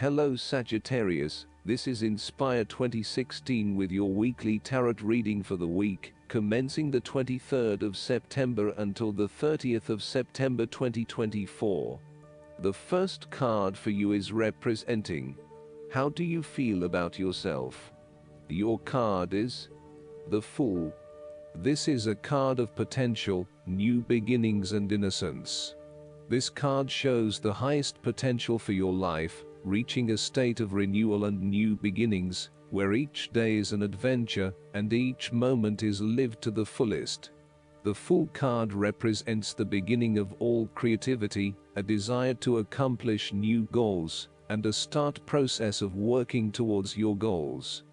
Hello Sagittarius, this is Inspire 2016 with your weekly tarot reading for the week, commencing the 23rd of September until the 30th of September 2024. The first card for you is representing: how do you feel about yourself? Your card is the Fool. This is a card of potential, new beginnings and innocence. This card shows the highest potential for your life, reaching a state of renewal and new beginnings, where each day is an adventure and each moment is lived to the fullest. The Fool card represents the beginning of all creativity, a desire to accomplish new goals, and a start process of working towards your goals.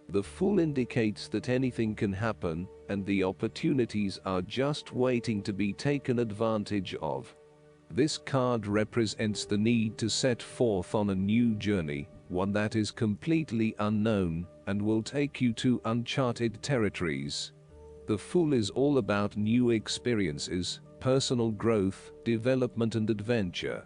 The Fool indicates that anything can happen, and the opportunities are just waiting to be taken advantage of. This card represents the need to set forth on a new journey, one that is completely unknown, and will take you to uncharted territories. The Fool is all about new experiences, personal growth, development and adventure.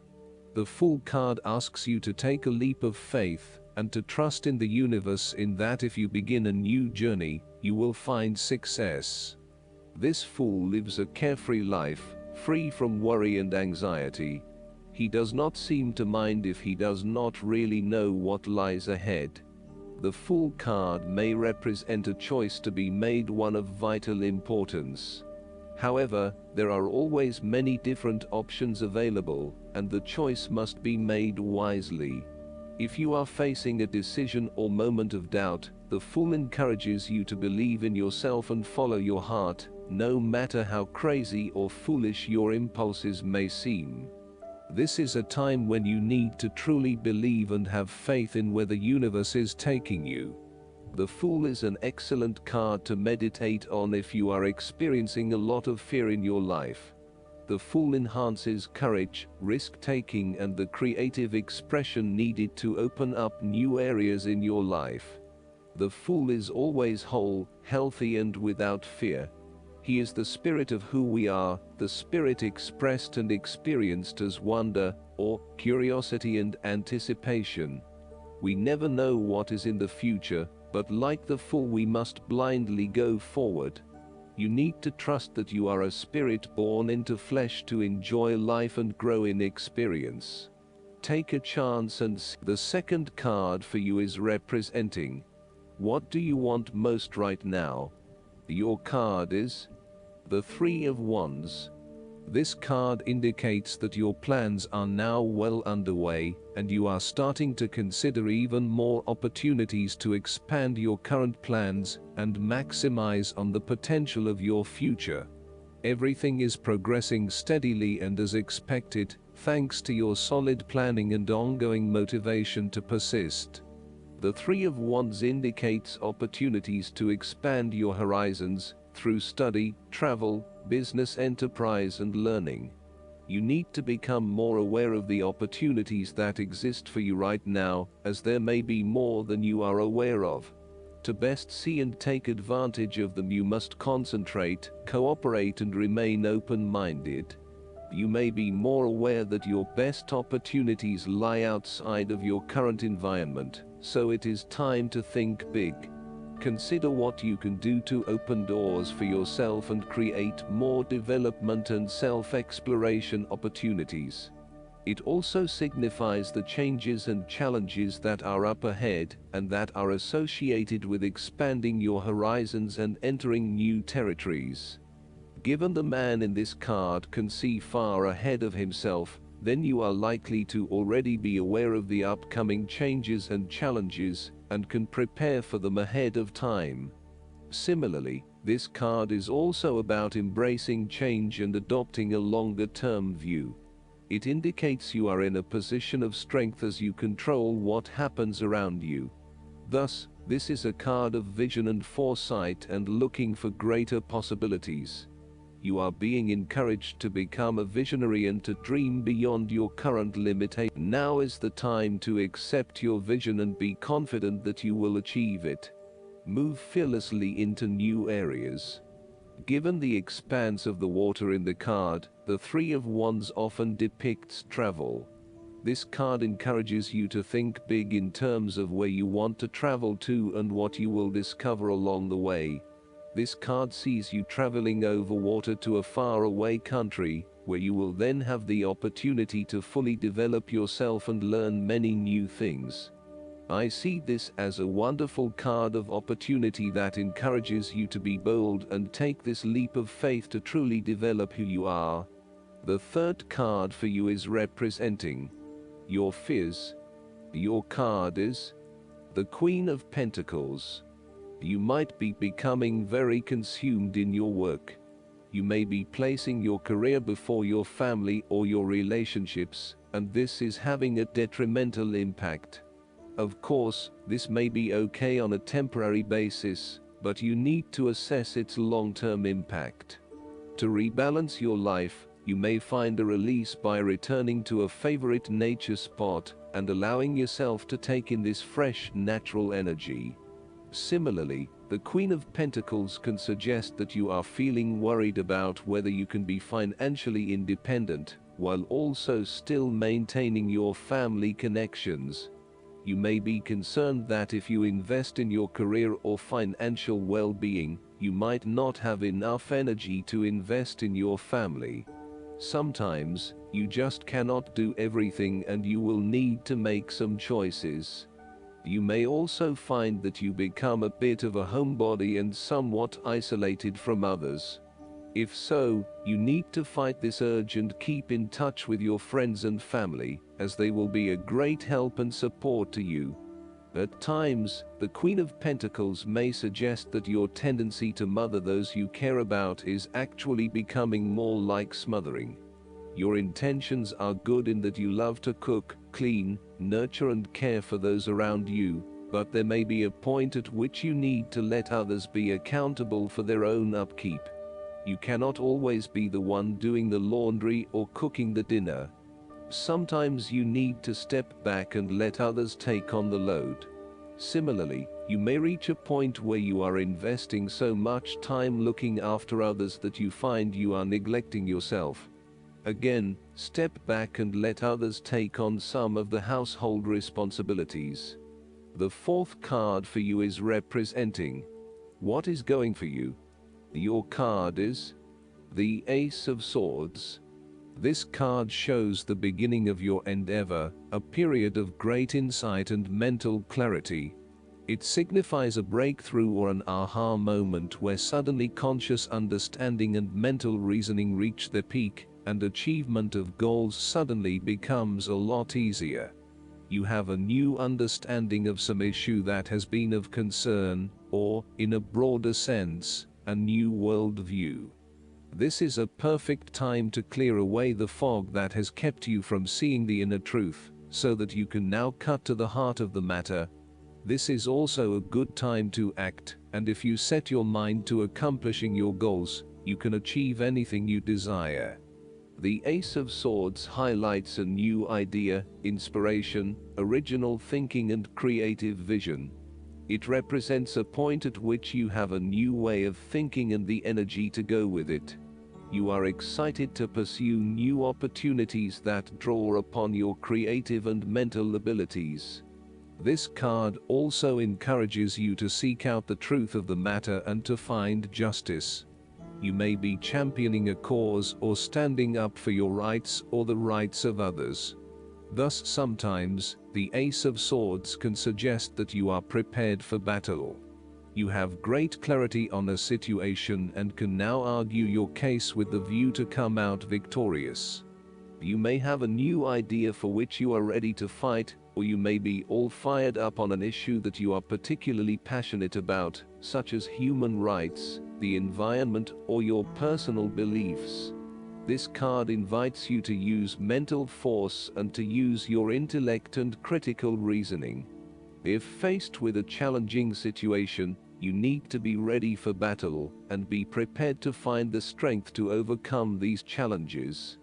The Fool card asks you to take a leap of faith, and to trust in the universe in that if you begin a new journey, you will find success. This Fool lives a carefree life, free from worry and anxiety. He does not seem to mind if he does not really know what lies ahead. The Fool card may represent a choice to be made one of vital importance. However, there are always many different options available, and the choice must be made wisely. If you are facing a decision or moment of doubt, the Fool encourages you to believe in yourself and follow your heart, no matter how crazy or foolish your impulses may seem. This is a time when you need to truly believe and have faith in where the universe is taking you. The Fool is an excellent card to meditate on if you are experiencing a lot of fear in your life. The Fool enhances courage, risk-taking and the creative expression needed to open up new areas in your life. The Fool is always whole, healthy and without fear. He is the spirit of who we are, the spirit expressed and experienced as wonder, or curiosity and anticipation. We never know what is in the future, but like the Fool we must blindly go forward. You need to trust that you are a spirit born into flesh to enjoy life and grow in experience. Take a chance and the second card for you is representing: what do you want most right now? Your card is the Three of Wands. This card indicates that your plans are now well underway, and you are starting to consider even more opportunities to expand your current plans and maximize on the potential of your future. Everything is progressing steadily and as expected, thanks to your solid planning and ongoing motivation to persist. The Three of Wands indicates opportunities to expand your horizons through study, travel, business enterprise and learning. You need to become more aware of the opportunities that exist for you right now, as there may be more than you are aware of. To best see and take advantage of them you must concentrate, cooperate and remain open-minded. You may be more aware that your best opportunities lie outside of your current environment, so it is time to think big. Consider what you can do to open doors for yourself and create more development and self-exploration opportunities. It also signifies the changes and challenges that are up ahead and that are associated with expanding your horizons and entering new territories. Given the man in this card can see far ahead of himself, then you are likely to already be aware of the upcoming changes and challenges, and can prepare for them ahead of time. Similarly, this card is also about embracing change and adopting a longer-term view. It indicates you are in a position of strength as you control what happens around you. Thus, this is a card of vision and foresight and looking for greater possibilities. You are being encouraged to become a visionary and to dream beyond your current limitations. Now is the time to accept your vision and be confident that you will achieve it. Move fearlessly into new areas. Given the expanse of the water in the card, the Three of Wands often depicts travel. This card encourages you to think big in terms of where you want to travel to and what you will discover along the way. This card sees you traveling over water to a faraway country, where you will then have the opportunity to fully develop yourself and learn many new things. I see this as a wonderful card of opportunity that encourages you to be bold and take this leap of faith to truly develop who you are. The third card for you is representing your fears. Your card is the Queen of Pentacles. You might be becoming very consumed in your work. You may be placing your career before your family or your relationships, and this is having a detrimental impact. Of course, this may be okay on a temporary basis, but you need to assess its long-term impact. To rebalance your life, you may find a release by returning to a favorite nature spot and allowing yourself to take in this fresh, natural energy. Similarly, the Queen of Pentacles can suggest that you are feeling worried about whether you can be financially independent, while also still maintaining your family connections. You may be concerned that if you invest in your career or financial well-being, you might not have enough energy to invest in your family. Sometimes, you just cannot do everything and you will need to make some choices. You may also find that you become a bit of a homebody and somewhat isolated from others. If so, you need to fight this urge and keep in touch with your friends and family, as they will be a great help and support to you. At times, the Queen of Pentacles may suggest that your tendency to mother those you care about is actually becoming more like smothering. Your intentions are good in that you love to cook, clean, nurture and care for those around you, but there may be a point at which you need to let others be accountable for their own upkeep. You cannot always be the one doing the laundry or cooking the dinner. Sometimes you need to step back and let others take on the load. Similarly, you may reach a point where you are investing so much time looking after others that you find you are neglecting yourself. Again, step back and let others take on some of the household responsibilities. The fourth card for you is representing what is going for you. Your card is the Ace of Swords. This card shows the beginning of your endeavor, a period of great insight and mental clarity. It signifies a breakthrough or an aha moment where suddenly conscious understanding and mental reasoning reach their peak, and achievement of goals suddenly becomes a lot easier. You have a new understanding of some issue that has been of concern, or, in a broader sense, a new worldview. This is a perfect time to clear away the fog that has kept you from seeing the inner truth, so that you can now cut to the heart of the matter. This is also a good time to act, and if you set your mind to accomplishing your goals, you can achieve anything you desire. The Ace of Swords highlights a new idea, inspiration, original thinking and creative vision. It represents a point at which you have a new way of thinking and the energy to go with it. You are excited to pursue new opportunities that draw upon your creative and mental abilities. This card also encourages you to seek out the truth of the matter and to find justice. You may be championing a cause or standing up for your rights or the rights of others. Thus, sometimes, the Ace of Swords can suggest that you are prepared for battle. You have great clarity on a situation and can now argue your case with the view to come out victorious. You may have a new idea for which you are ready to fight, or you may be all fired up on an issue that you are particularly passionate about, such as human rights, the environment, or your personal beliefs. This card invites you to use mental force and to use your intellect and critical reasoning. If faced with a challenging situation, you need to be ready for battle and be prepared to find the strength to overcome these challenges.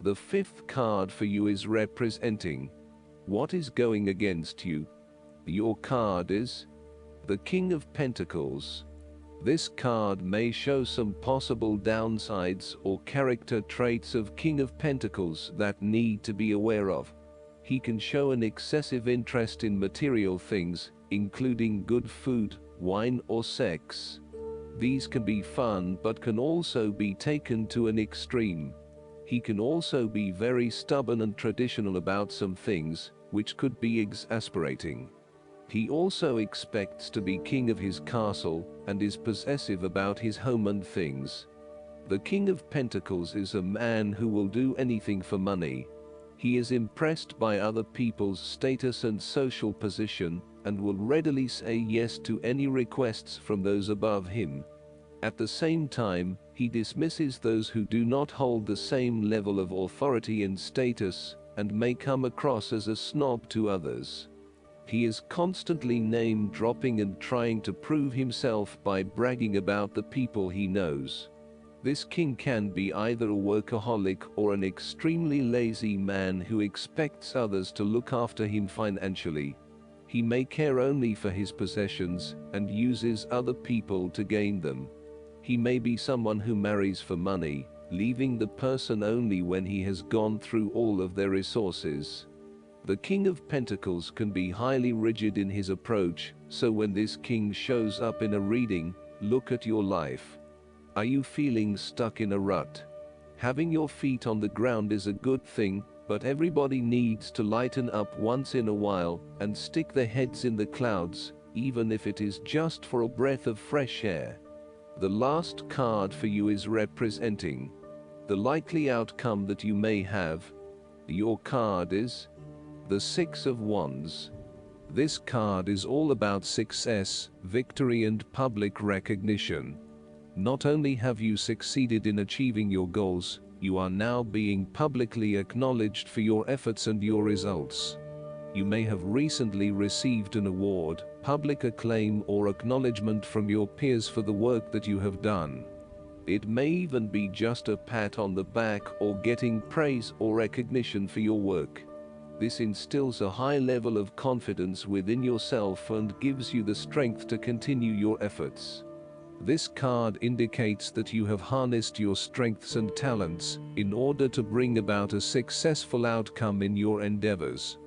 The fifth card for you is representing what is going against you. Your card is the King of Pentacles. This card may show some possible downsides or character traits of King of Pentacles that need to be aware of. He can show an excessive interest in material things, including good food, wine or sex. These can be fun but can also be taken to an extreme. He can also be very stubborn and traditional about some things, which could be exasperating. He also expects to be king of his castle, and is possessive about his home and things. The King of Pentacles is a man who will do anything for money. He is impressed by other people's status and social position, and will readily say yes to any requests from those above him. At the same time, he dismisses those who do not hold the same level of authority and status, and may come across as a snob to others. He is constantly name-dropping and trying to prove himself by bragging about the people he knows. This king can be either a workaholic or an extremely lazy man who expects others to look after him financially. He may care only for his possessions, and uses other people to gain them. He may be someone who marries for money, leaving the person only when he has gone through all of their resources. The King of Pentacles can be highly rigid in his approach, so when this king shows up in a reading, look at your life. Are you feeling stuck in a rut? Having your feet on the ground is a good thing, but everybody needs to lighten up once in a while and stick their heads in the clouds, even if it is just for a breath of fresh air. The last card for you is representing the likely outcome that you may have. Your card is the Six of Wands. This card is all about success, victory and public recognition. Not only have you succeeded in achieving your goals, you are now being publicly acknowledged for your efforts and your results. You may have recently received an award, public acclaim or acknowledgement from your peers for the work that you have done. It may even be just a pat on the back or getting praise or recognition for your work. This instills a high level of confidence within yourself and gives you the strength to continue your efforts. This card indicates that you have harnessed your strengths and talents in order to bring about a successful outcome in your endeavors.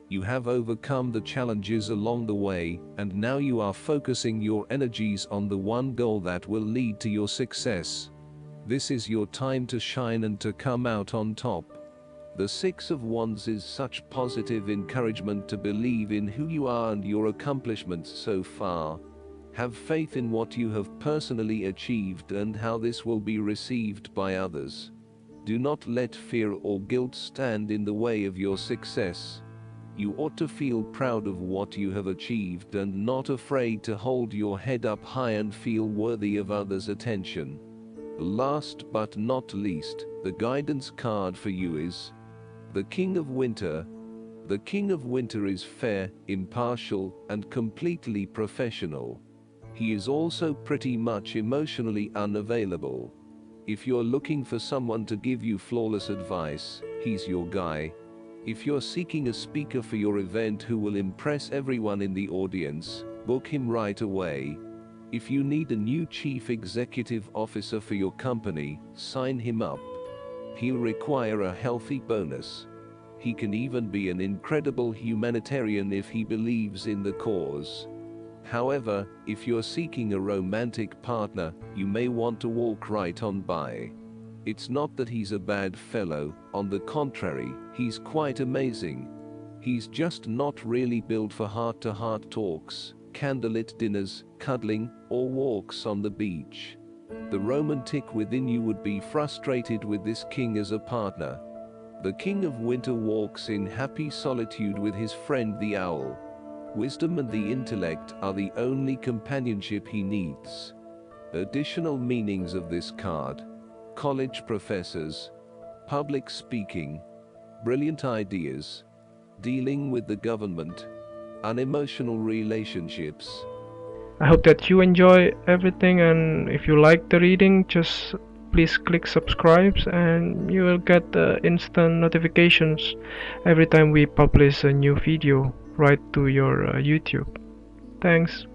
You have overcome the challenges along the way, and now you are focusing your energies on the one goal that will lead to your success. This is your time to shine and to come out on top. The Six of Wands is such positive encouragement to believe in who you are and your accomplishments so far. Have faith in what you have personally achieved and how this will be received by others. Do not let fear or guilt stand in the way of your success. You ought to feel proud of what you have achieved and not afraid to hold your head up high and feel worthy of others' attention. Last but not least, the guidance card for you is the King of Winter. The King of Winter is fair, impartial, and completely professional. He is also pretty much emotionally unavailable. If you're looking for someone to give you flawless advice, he's your guy. If you're seeking a speaker for your event who will impress everyone in the audience, book him right away. If you need a new chief executive officer for your company, sign him up. He'll require a healthy bonus. He can even be an incredible humanitarian if he believes in the cause. However, if you're seeking a romantic partner, you may want to walk right on by. It's not that he's a bad fellow, on the contrary, he's quite amazing. He's just not really built for heart-to-heart talks, candlelit dinners, cuddling, or walks on the beach. The romantic within you would be frustrated with this king as a partner. The King of Winter walks in happy solitude with his friend the owl. Wisdom and the intellect are the only companionship he needs. Additional meanings of this card: college professors, public speaking, brilliant ideas, dealing with the government, unemotional relationships. I hope that you enjoy everything, and if you like the reading, just please click subscribe and you will get instant notifications every time we publish a new video right to your YouTube. Thanks.